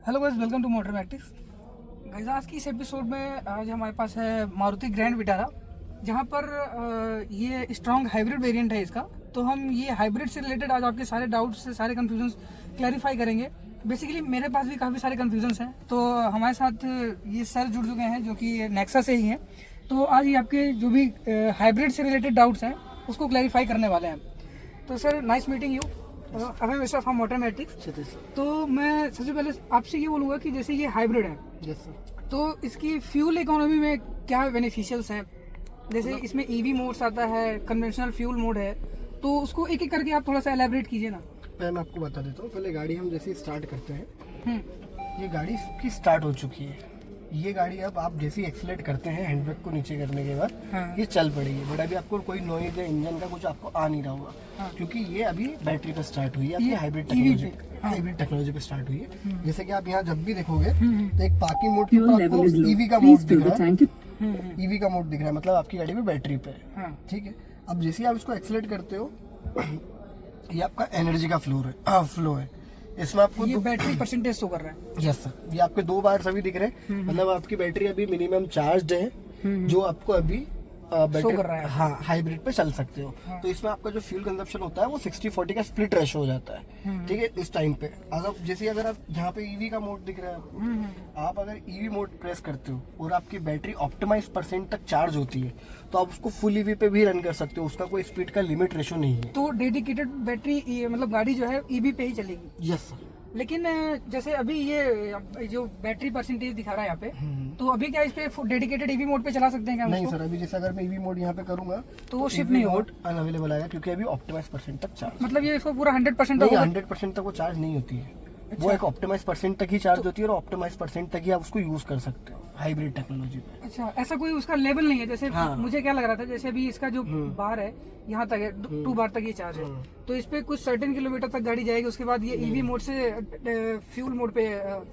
Hello guys, welcome to Motormatics. Guys, आज की इस एपिसोड में आज हमारे पास है मारुति ग्रैंड विटारा, जहां पर ये स्ट्रॉन्ग हाइब्रिड वेरिएंट है इसका। तो हम ये हाइब्रिड से रिलेटेड आज आपके सारे डाउट्स, सारे कन्फ्यूजन्स क्लैरिफाई करेंगे। बेसिकली मेरे पास भी काफ़ी सारे कन्फ्यूजन्स हैं, तो हमारे साथ ये सर जुड़ चुके हैं जो कि नेक्सा से ही हैं। तो आज ये आपके जो भी हाइब्रिड से रिलेटेड डाउट्स हैं उसको क्लैरिफाई करने वाले हैं। तो सर, नाइस मीटिंग यू। अभी वैसा फ्रॉम मोटर मैटिक्स। तो मैं सबसे पहले आपसे ये बोलूँगा कि जैसे ये हाइब्रिड है, यस सर, तो इसकी फ्यूल इकोनॉमी में क्या बेनिफिशियल्स हैं? जैसे इसमें ईवी मोड्स आता है, कन्वेंशनल फ्यूल मोड है, तो उसको एक एक करके आप थोड़ा सा एलैबोरेट कीजिए ना। मैं आपको बता देता हूँ। पहले गाड़ी हम जैसे स्टार्ट करते हैं, ये गाड़ी की स्टार्ट हो चुकी है। ये गाड़ी अब आप जैसे एक्सीलरेट करते हैं हैंड ब्रेक को नीचे करने के बाद, हाँ। ये चल पड़ेगी। बट अभी आपको कोई नॉइज या इंजन का कुछ आपको आ नहीं रहा होगा, हाँ। क्योंकि ये अभी बैटरी पे स्टार्ट हुई है, अपनी ये हाइब्रिड EV टेक्नोलॉजी पे, हाँ। हाइब्रिड टेक्नोलॉजी पे स्टार्ट हुई है। जैसे कि आप यहाँ जब भी देखोगे तो एक parking mode Fuel level is low. EV का Please मोड fill दिख the रहा है। tank. ईवी का मोड दिख रहा है, मतलब आपकी गाड़ी में बैटरी पे है। हाँ। ठीक है। अब जैसे ही आप इसको एक्सीलरेट करते हो, ये आपका एनर्जी का फ्लो है। इसमें आपको ये बैटरी परसेंटेज शो कर रहा है। यस सर, ये आपके 2 बार सभी दिख रहे हैं। मतलब आपकी बैटरी अभी मिनिमम चार्ज है, जो आपको अभी शो कर रहा है। हाँ, हाइब्रिड पे चल सकते हो। हाँ। तो इसमें आपका जो फ्यूल कंजप्शन होता है वो 60-40 का स्प्लिट रेशो हो जाता है। ठीक है। इस टाइम पे अगर आप यहाँ पे ईवी का मोड दिख रहा है आपको, आप अगर ईवी मोड प्रेस करते हो और आपकी बैटरी ऑप्टिमाइज % तक चार्ज होती है, तो आप उसको फुल ईवी पे भी रन कर सकते हो। उसका कोई स्पीड का लिमिट रेशो नहीं है। तो डेडिकेटेड बैटरी, मतलब गाड़ी जो है ईवी पे ही चलेगी। Yes sir. लेकिन जैसे अभी ये जो बैटरी परसेंटेज दिखा रहा है यहाँ पे, तो अभी क्या इस पे डेडिकेटेड ईवी मोड पे चला सकते हैं क्या हम नहीं इसको? सर, अभी जैसे अगर मैं ईवी मोड यहाँ पे करूंगा तो वो शिफ्ट EV नहीं होगा। मोड अनअवेलेबल आएगा, क्योंकि अभी ऑप्टिमाइज % तक चार्ज मतलब ये इसको पूरा 100% नहीं, होगा? 100% तक वो चार्ज नहीं होती है। वो एक ऑप्टिमाइज % तक ही चार्ज होती है, और ऑप्टिमाइज % तक ही आप उसको यूज कर सकते हो हाइब्रिड टेक्नोलॉजी पे। अच्छा, ऐसा कोई उसका लेवल नहीं है? जैसे हाँ। मुझे क्या लग रहा था, जैसे अभी इसका जो बार है यहाँ तक है, 2 बार तक ये चार्ज है, तो इस पे कुछ सर्टेन किलोमीटर तक गाड़ी जाएगी, उसके बाद ये ईवी मोड से फ्यूल मोड पे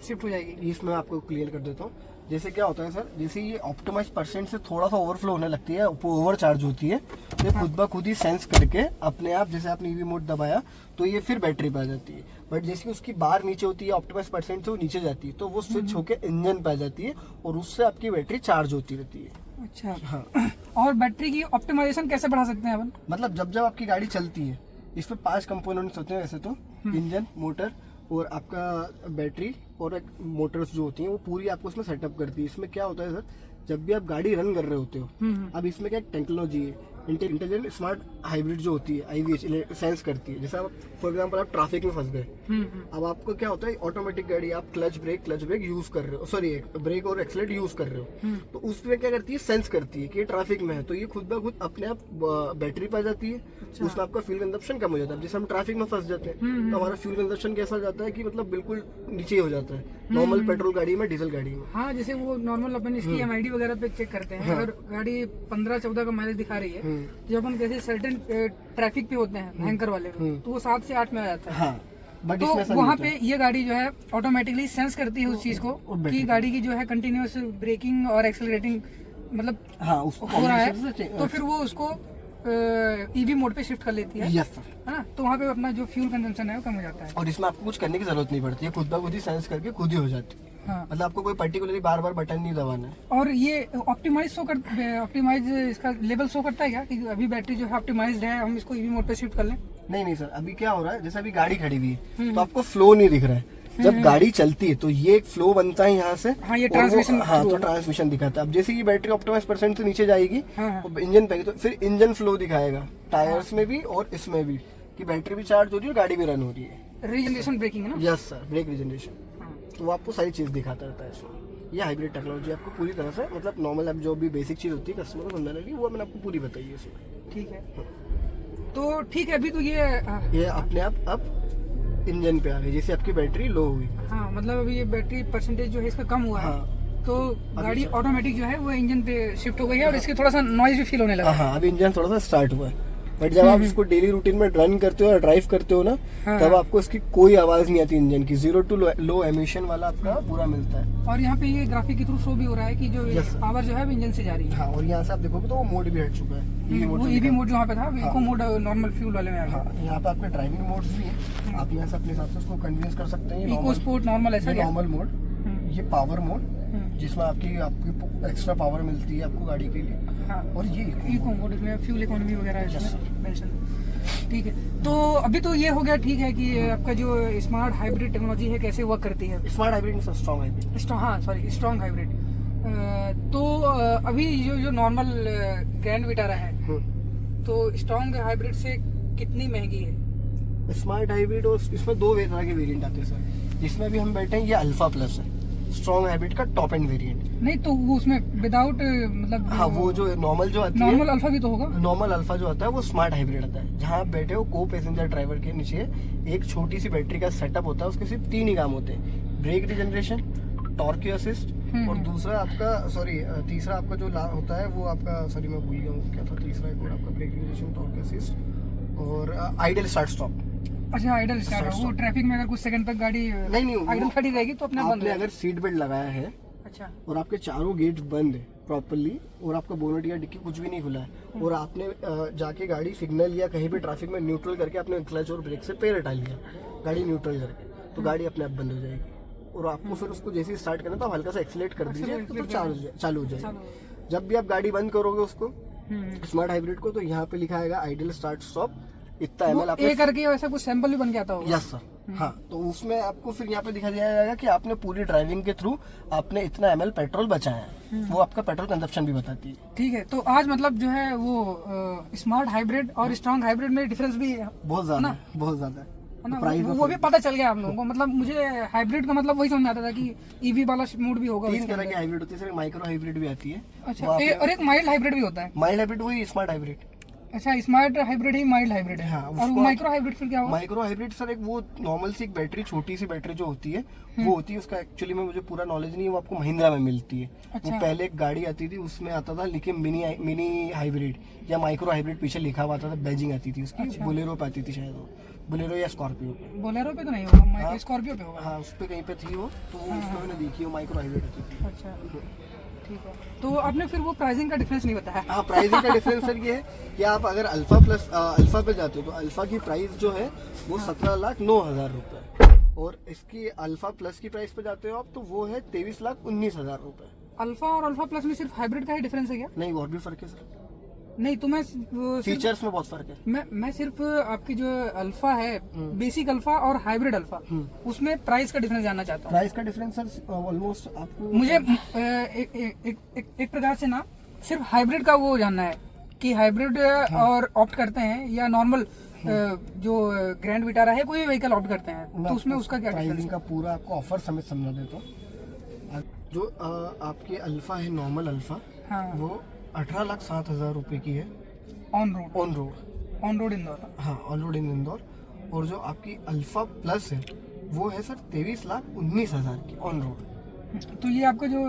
शिफ्ट हो जाएगी। इसमें आपको क्लियर कर देता हूँ। जैसे क्या होता है सर, जैसे ये ऑप्टिमाइज % से थोड़ा सा ओवरफ्लो होने लगती है, ओवर चार्ज होती है, तो ये खुद ब खुद ही सेंस करके अपने आप, जैसे आपने ईवी मोड दबाया तो ये फिर बैटरी पे आ जाती है। बट जैसे उसकी बार नीचे होती है ऑप्टिमाइज % से वो नीचे जाती है, तो वो स्विच होके इंजन पे आ जाती है, और उससे आपकी बैटरी चार्ज होती रहती है। अच्छा। हाँ। और बैटरी की ऑप्टिमाइजेशन कैसे बढ़ा सकते हैं अपन? मतलब जब आपकी गाड़ी चलती है, इस पे 5 कंपोनेंट्स होते हैं वैसे तो, इंजन, मोटर और आपका बैटरी, और एक मोटर्स जो होती हैं वो पूरी आपको इसमें सेटअप करती है। इसमें क्या होता है सर, जब भी आप गाड़ी रन कर रहे होते हो, अब इसमें क्या टेक्नोलॉजी है, इंटेलिजेंट स्मार्ट हाइब्रिड जो होती है, IVH सेंस करती है। जैसे आप फॉर एग्जांपल आप ट्रैफिक में फंस गए, अब आपको क्या होता है, ऑटोमेटिक गाड़ी आप क्लच ब्रेक यूज कर रहे हो, सॉरी ब्रेक और एक्सीलरेट यूज कर रहे हो, तो उसमें क्या करती है, सेंस करती है कि ये ट्रैफिक में है, तो ये खुद ब खुद अपने आप बैटरी पे आ जाती है। उसमें आपका फ्यूल कंजप्शन कम हो जाता है। जैसे हम ट्रैफिक में फंस जाते हैं, तो हमारा फ्यूल कंजप्शन कैसा जाता है कि मतलब बिल्कुल नीचे हो जाता है, नॉर्मल पेट्रोल गाड़ी में, डीजल गाड़ी में। हाँ, जैसे वो नॉर्मल अपन इसकी MID वगैरह पे चेक करते हैं, अगर गाड़ी 15-14 का माइलेज दिखा रही है, जब अपन जैसे सर्टेन ट्रैफिक पे होते हैं भयंकर वाले में, तो वो 7 से 8 में आ जाता है। हाँ, बट तो इसमें ऐसा वहाँ नहीं पे ये गाड़ी जो है ऑटोमेटिकली सेंस करती है उस चीज को कि गाड़ी की जो है कंटिन्यूअस ब्रेकिंग और एक्सेलरेटिंग मतलब होता। हाँ, उसको हो रहा है, combination तो फिर वो उसको ईवी मोड पे शिफ्ट कर लेती है। Yes sir. हाँ, तो वहाँ पे अपना जो फ्यूल कंजम्पशन है वो कम हो जाता है। और इसमें आपको कुछ करने की जरूरत नहीं पड़ती है, खुद ब खुद ही सेंस करके खुद ही हो जाती है। हाँ। मतलब आपको कोई पर्टिकुलरली बार बार बटन नहीं दबाना है। और ये ऑप्टिमाइज इसका लेवल शो करता है क्या कि अभी बैटरी जो है ऑप्टिमाइज्ड है, हम इसको ईवी मोड पे शिफ्ट कर लें? नहीं सर, अभी क्या हो रहा है, जैसे अभी गाड़ी खड़ी हुई है तो आपको फ्लो नहीं दिख रहा है। जब गाड़ी चलती है तो ये एक फ्लो बनता है यहाँ से। हाँ, ये और वो- ट्रांसमिशन। हाँ, तो ट्रांसमिशन दिखाता है। अब जैसे ये बैटरी ऑप्टिमाइज % से नीचे जाएगी, हाँ। इंजन पे, तो फिर इंजन फ्लो दिखाएगा टायर्स में भी और इसमें भी, कि बैटरी भी चार्ज हो रही है और गाड़ी भी रन हो रही है। रीजनरेशन ब्रेकिंग है ना? Yes sir, brake regeneration. हाँ। तो वो आपको सारी चीज दिखाता रहता है इसमें। ये हाइब्रिड टेक्नोलॉजी आपको पूरी तरह से, मतलब नॉर्मल अब जो भी बेसिक चीज होती है कस्टमर को समझाने की, वो मैंने आपको पूरी बताई है इसमें। ठीक है। तो ठीक है, अभी तो ये अपने आप अब इंजन पे आ गई, जैसे आपकी बैटरी लो हुई। हाँ, मतलब अभी ये बैटरी परसेंटेज जो है इसका कम हुआ है, हाँ। तो गाड़ी ऑटोमेटिक जो है वो इंजन पे शिफ्ट हो गई है, और इसके थोड़ा सा नॉइज भी फील होने लगा। हाँ, अभी इंजन थोड़ा सा स्टार्ट हुआ है। बट जब आप इसको डेली रूटीन में रन करते हो और ड्राइव करते हो ना, हाँ। तब आपको इसकी कोई आवाज नहीं आती इंजन की। 0 to लो एमिशन वाला आपका पूरा मिलता है। और यहाँ पे ये ग्राफिक के थ्रू शो भी हो रहा है कि जो Yes, sir. पावर जो है वो इंजन से जा रही है। हाँ, और यहाँ से आप देखोगे तो वो मोड भी हट चुका है। वो ईवी मोड जो वहाँ पे था, इको मोड नॉर्मल फ्यूल वाले में आ गया। हाँ, यहाँ पे आपके ड्राइविंग मोड्स भी है, आप यहाँ से अपने हिसाब से उसको कन्वीनियंस कर सकते हैं। इको स्पोर्ट नॉर्मल ऐसा क्या? नॉर्मल मोड, ये पावर मोड जिसमें आपकी एक्स्ट्रा पावर मिलती है आपको गाड़ी के लिए। हाँ। और ये इको मोड, इसमें फ्यूल इकोनॉमी वगैरह Yes, sir. मेंशन। ठीक है, तो अभी तो ये हो गया, ठीक है कि आपका जो स्मार्ट हाइब्रिड टेक्नोलॉजी है कैसे वर्क करती है। स्मार्ट हाइब्रिड में स्ट्रॉन्ग हाइब्रिड। हाँ सॉरी, स्ट्रॉन्ग हाइब्रिड। तो अभी जो नॉर्मल ग्रैंड विटारा है, तो स्ट्रॉन्ग हाइब्रिड से कितनी महंगी है? स्मार्ट हाइब्रिड और इसमें दो तरह के वेरिएंट आते हैं सर। जिसमें भी हम बैठे हैं ये अल्फा प्लस है, स्ट्रॉन्ग हाइब्रिड का टॉप एंड वेरिएंट। नहीं तो वो उसमें विदाउट मतलब हाँ, वो जो नॉर्मल जो आती है, नॉर्मल अल्फा भी तो होगा। नॉर्मल अल्फा जो आता है वो स्मार्ट हाइब्रिड आता है, जहाँ आप बैठे हो को पैसेंजर ड्राइवर के नीचे एक छोटी सी बैटरी का सेटअप होता है। उसके सिर्फ 3 ही काम होते हैं, ब्रेक रिजनरेशन, टॉर्क असिस्ट, और दूसरा आपका तीसरा आपका जो होता है वो आपका मैं भूल गया हूँ क्या था तीसरा, एक और आपका ब्रेक रिजनरेशन, टॉर्क असिस्ट और आइडल स्टार्ट स्टॉप। अच्छा, आइडल स्टार्ट, वो ट्रैफिक में अगर कुछ सेकंड तक गाड़ी नहीं आइडल खड़ी रहेगी तो अपने बंद आपने अगर सीट बेल्ट लगाया है, अच्छा, और आपके चारों गेट्स बंद है प्रॉपर्ली, और आपका बोनट या डिक्की कुछ भी नहीं खुला है, और आपने जाके गाड़ी सिग्नल या कहीं भी ट्रैफिक में न्यूट्रल करके आपने क्लच और ब्रेक से पैर हटा लिया, गाड़ी न्यूट्रल करके, तो गाड़ी अपने आप बंद हो जाएगी। और आपको फिर उसको जैसे ही स्टार्ट करना तो आप हल्का सा एक्सीलेट कर दीजिए तो फिर चालू हो जाएगी। जब भी आप गाड़ी बंद करोगे उसको स्मार्ट हाइब्रिड को, तो यहाँ पे लिखा आएगा आइडल स्टार्ट स्टॉप, इतना एमएल आपने करके वैसा कुछ सैंपल भी बन के आता होगा। यस सर, हाँ, तो उसमें आपको फिर यहाँ पे दिखा दिया जाएगा कि आपने पूरी ड्राइविंग के थ्रू आपने इतना एमएल पेट्रोल बचाया है, वो आपका पेट्रोल कंजप्शन भी बताती है। ठीक है, तो आज मतलब जो है वो स्मार्ट हाइब्रिड और स्ट्रॉन्ग हाइब्रिड में डिफरेंस भी है बहुत ज्यादा है ना, प्राइस वो भी पता चल गया आप लोगों को। मतलब मुझे हाइब्रिड का मतलब वही समझ में आता था कि ईवी वाला मोड भी होगा। 3 तरह की हाइब्रिड होती है सर, माइक्रो हाइब्रिड भी आती है। अच्छा, और एक माइल्ड हाइब्रिड भी होता है। माइल्ड हाइब्रिड वही स्मार्ट हाइब्रिड। अच्छा, स्मार्ट हाइब्रिड ही माइल्ड हाइब्रिड है। हाँ, और माइक्रो हाइब्रिड फिर क्या होगा? माइक्रो हाइब्रिड सर एक वो नॉर्मल सी एक बैटरी, छोटी सी बैटरी जो होती है वो होती है, उसका एक्चुअली में मुझे पूरा नॉलेज नहीं है, वो आपको महिंद्रा में मिलती है। अच्छा। वो पहले एक गाड़ी आती थी उसमें आता था लेकिन मिनी हाइब्रिड या माइक्रो हाइब्रिड पीछे लिखा हुआ आता था, बैजिंग आती थी उसकी। अच्छा। बोलेरो पे आती थी शायद, वो बोलेरो या स्कॉर्पियो पे। बोलेरो पे तो नहीं होगा, स्कॉर्पियो पे होगा। हाँ, उस पे कहीं पे थी वो, तो उसमें मैंने देखी वो माइक्रो हाइब्रिड होती थी। अच्छा, ठीक है। तो आपने फिर वो प्राइसिंग का डिफरेंस नहीं बताया। हाँ, प्राइसिंग का डिफरेंस सर ये है कि आप अगर अल्फा पे जाते हो तो अल्फा की प्राइस जो है वो 17,09,000 रुपए, और इसकी अल्फा प्लस की प्राइस पे जाते हो आप तो वो है 23,19,000 रुपए। अल्फा और अल्फा प्लस में सिर्फ हाइब्रिड का ही डिफरेंस है क्या? नहीं, और भी फर्क है सर, नहीं तो मैं फीचर्स में बहुत फर्क है। मैं सिर्फ आपकी जो अल्फा है, बेसिक अल्फा और हाइब्रिड अल्फा, उसमें प्राइस का डिफरेंस जानना चाहता हूँ। प्राइस का डिफरेंस सर ऑलमोस्ट आपको मुझे एक प्रकार से ना सिर्फ हाइब्रिड का वो जानना है कि हाइब्रिड और ऑप्ट करते हैं या नॉर्मल जो ग्रैंड विटारा है कोई भी व्हीकल ऑप्ट करते हैं, तो उसमें उसका क्या डिफरेंस प्राइसिंग का पूरा आपको ऑफर समेत समझा देता हूँ। जो आपकी अल्फा है, नॉर्मल अल्फा, हाँ, वो 18,07,000 रुपए की है ऑन रोड इंदौर। हाँ, ऑन रोड इन इंदौर। और जो आपकी अल्फा प्लस है वो है सर 23,19,000 की ऑन रोड। तो ये आपका जो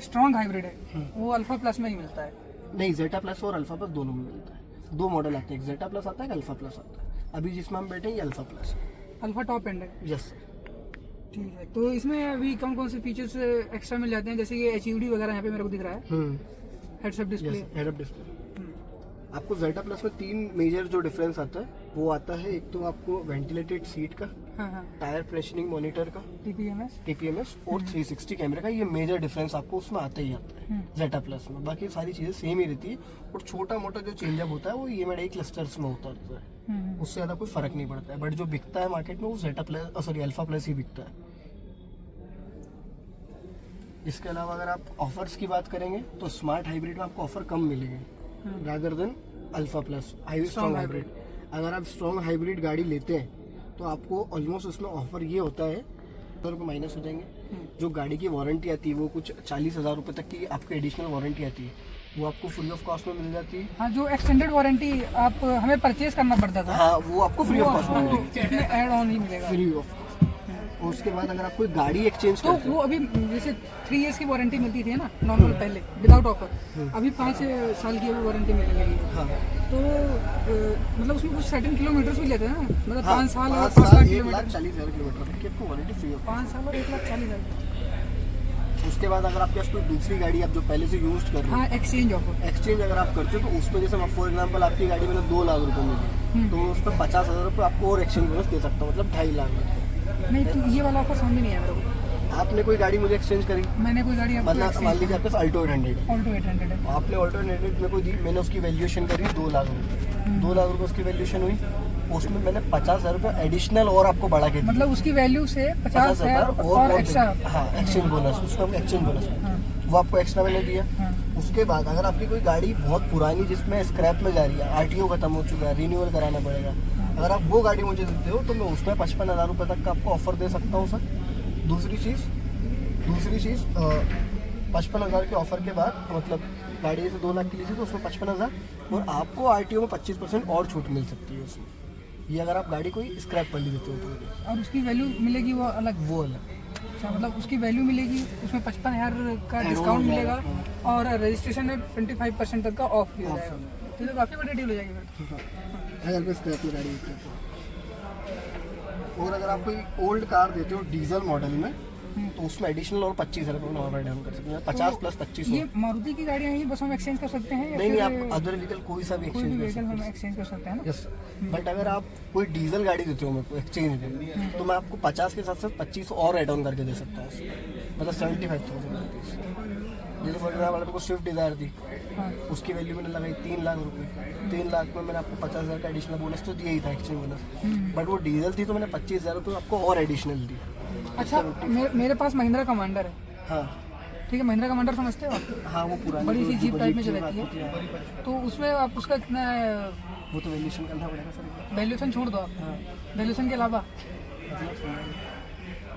स्ट्रॉन्ग हाइब्रिड है वो अल्फा प्लस में ही मिलता है? नहीं, जेटा प्लस और अल्फा प्लस दोनों में मिलता है। 2 मॉडल आते हैं, एक जेटा प्लस आता है, एक अल्फा प्लस आता है। अभी जिसमें हम बैठे हैं ये अल्फा प्लस है। अल्फा टॉप एंड है। यस, ठीक है, तो इसमें अभी कौन कौन से फीचर्स एक्स्ट्रा मिल जाते हैं? जैसे ये HUD वगैरह यहाँ पे मेरे को दिख रहा है, heads up display. Head up display. आपको जेटा प्लस में 3 मेजर जो डिफरेंस आता है वो आता है, एक तो आपको वेंटिलेटेड सीट का, टायर प्रेशरिंग मॉनिटर का, TPMS और 360 कैमरे का, ये मेजर डिफरेंस आपको उसमें आता ही आता है जेटा प्लस में। बाकी सारी चीजें सेम ही रहती है, और छोटा मोटा जो चेंजअप होता है वो EMI क्लस्टर्स में होता है, उससे ज्यादा कोई फर्क नहीं पड़ता है। बट जो बिकता है मार्केट में वो जेटा प्लस अल्फा प्लस ही बिकता है। इसके अलावा अगर आप ऑफर्स की बात करेंगे तो स्मार्ट हाइब्रिड में आपको ऑफर कम मिलेंगे rather than alpha plus strong hybrid. अगर आप स्ट्रॉन्ग हाइब्रिड गाड़ी लेते हैं तो आपको ऑलमोस्ट उसमें ऑफर ये होता है रुपये माइनस हो जाएंगे। जो गाड़ी की वारंटी आती है वो कुछ 40,000 रुपये तक की आपको एडिशनल वारंटी आती है, वो आपको फ्री ऑफ कॉस्ट में मिल जाती है। हाँ, जो एक्सटेंडेड वारंटी आप हमें परचेज करना पड़ता था, हाँ, वो आपको फ्री ऑफ कॉस्ट में मिलेगी, ऐड ऑन ही मिलेगा फ्री ऑफ कॉस्ट। और उसके बाद अगर आप कोई गाड़ी एक्सचेंज तो करते वो हो, अभी जैसे 3 इयर्स की वारंटी मिलती थी ना नॉर्मल पहले विदाउट ऑफर, अभी 5 साल की वारंटी मिलने लगी। हाँ, तो मतलब उसमें कुछ सर्टेन किलोमीटर्स भी लेते हैं ना, मतलब 5 साल और 5 5 लाख 1,40,000 किलोमीटर, किलोमीटर की आपको वारंटी फ्री होगी। 5 साल और 1,40,000। उसके बाद अगर आपके पास कोई दूसरी गाड़ी आप जो पहले से यूज कर रहे हो, हाँ, एक्सचेंज ऑफर। एक्सचेंज अगर आप करते हो तो उसमें जैसे फॉर एग्जांपल आपकी गाड़ी में 2 लाख रुपए मिले, तो उस पर 50,000 रुपये आपको और एक्सचेंज बोनस दे सकता हूँ, मतलब 2.5 लाख रुपये। नहीं तो ये वाला ऑफर समझ नहीं आया मेरे को। आपने कोई गाड़ी मुझे एक्सचेंज करी, मैंने कोई गाड़ी आपको मतलब मान लीजिए आपके पास अल्टो 800 है, ऑल्टो 800 है। आपने ऑल्टो 800 मेरे को दी, मैंने उसकी वैल्यूएशन करी 2 लाख रुपये, 2 लाख रुपये उसकी वैल्यूएशन हुई, उसमें मैंने 50,000 रुपये एडिशनल और आपको बढ़ा के दिया, मतलब उसकी वैल्यू से 50,000 और एक्स्ट्रा। हाँ, एक्सचेंज बोनस, उसमें एक्सचेंज बोनस वो आपको एक्स्ट्रा मैंने दिया। उसके बाद अगर आपकी कोई गाड़ी बहुत पुरानी जिसमें स्क्रैप में जा रही है, आरटीओ खत्म हो चुका है, रिन्यूअल कराना पड़ेगा, अगर आप वो गाड़ी मुझे देते हो तो मैं उसमें 55,000 रुपये तक का आपको ऑफर दे सकता हूँ सर। दूसरी चीज़ 55,000 के ऑफर के बाद, मतलब गाड़ी जैसे 2 लाख की लीजिए तो उसमें 55,000 और आपको आरटीओ में 25% और छूट मिल सकती है उसमें, ये अगर आप गाड़ी कोई स्क्रैप पर ली देते हो तो। और उसकी वैल्यू मिलेगी वो अलग। वो अलग, अच्छा, मतलब उसकी वैल्यू मिलेगी, उसमें 55,000 का Add-on डिस्काउंट हो मिलेगा जाएगा। और रजिस्ट्रेशन में 25% तक का ऑफ भी हो जाएगा। तो ये तो काफ़ी बड़ी डील हो जाएगी फिर। अगर कोई स्क्रैप में गाड़ी देते हो तो। और अगर आप कोई ओल्ड कार देते हो डीजल मॉडल में तो उसमें एडिशनल और 25,000 रुपये और ऐड ऑन कर सकते हैं, 50 प्लस 25। ये मारुति की गाड़ियाँ ही बस हम एक्सचेंज कर सकते हैं या नहीं, फिर आप अदर व्हीकल कोई सा भी कोई भी एक्सचेंज कर व्हीकल सकते हम हैं। एक्सचेंज कर सकते हैं ना? यस, बट अगर आप कोई डीजल गाड़ी देते हो मेरे को एक्सचेंज में, तो मैं आपको 50 के साथ साथ 25 और ऐड ऑन करके दे सकता हूँ उसमें, मतलब 75,000। जैसे फॉर एग्जाम्पल मेरे को स्विफ्ट डिज़ायर थी, हाँ। उसकी वैल्यू मैंने लगाई 3 लाख रुपए, 3 लाख में मैंने आपको 50,000 का एडिशनल बोनस तो दिया ही था, एक्सचेंज बोनस, बट वो डीजल थी तो मैंने 25,000 रुपये आपको और एडिशनल दी। अच्छा, मेरे पास महिंद्रा कमांडर है, हाँ ठीक है, महिंद्रा कमांडर समझते हो आप? हाँ, वो पुरानी बड़ी सी जो जीप टाइप में जो जीप रहती आती है, तो उसमें आप उसका कितना वो तो वैल्यूएशन करना पड़ेगा सर। वैल्यूएशन छोड़ दो आप, हाँ, वैल्यूएशन के अलावा मतलब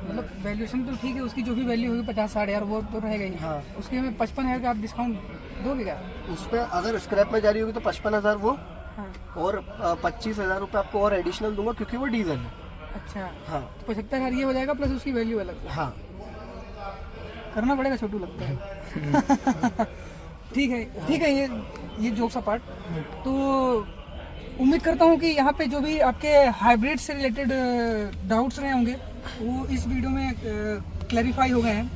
मतलब वैल्यूएशन तो ठीक है, उसकी जो भी वैल्यू होगी 50-60 हज़ार वो तो रहेगा ही। हाँ, उसके में 55,000 का आप डिस्काउंट दोगे क्या? उस पर अगर स्क्रैप में जा रही होगी तो 55,000 वो हाँ। और 25,000 रुपये आपको और एडिशनल दूंगा क्योंकि वो डीजल है। अच्छा, हाँ 75,000 ये हो जाएगा प्लस उसकी वैल्यू अलग हाँ, करना पड़ेगा, छोटू लगता है। ठीक है, ये जोक्स अपार्ट, तो उम्मीद करता हूँ कि यहाँ पे जो भी आपके हाइब्रिड से रिलेटेड डाउट्स रहे होंगे वो इस वीडियो में क्लैरिफाई हो गए हैं,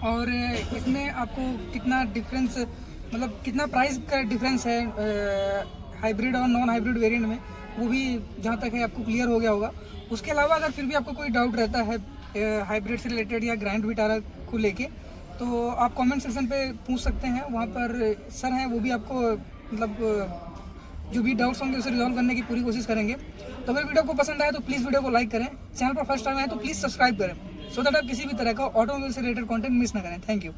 और इसमें आपको कितना डिफरेंस, मतलब कितना प्राइस का डिफरेंस है हाइब्रिड और नॉन हाइब्रिड वेरिएंट में, वो भी जहाँ तक है आपको क्लियर हो गया होगा। उसके अलावा अगर फिर भी आपको कोई डाउट रहता है हाइब्रिड से रिलेटेड या ग्रैंड विटारा को लेके, तो आप कमेंट सेक्शन पे पूछ सकते हैं, वहाँ पर सर हैं, वो भी आपको मतलब जो भी डाउट्स होंगे उसे रिजॉल्व करने की पूरी कोशिश करेंगे। तो अगर वीडियो को पसंद आए तो प्लीज़ वीडियो को लाइक करें, चैनल पर फर्स्ट टाइम आए तो प्लीज़ सब्सक्राइब करें, सो दैट आप किसी भी तरह का ऑटोमोबाइल से रिलेटेड कंटेंट मिस ना करें। Thank you.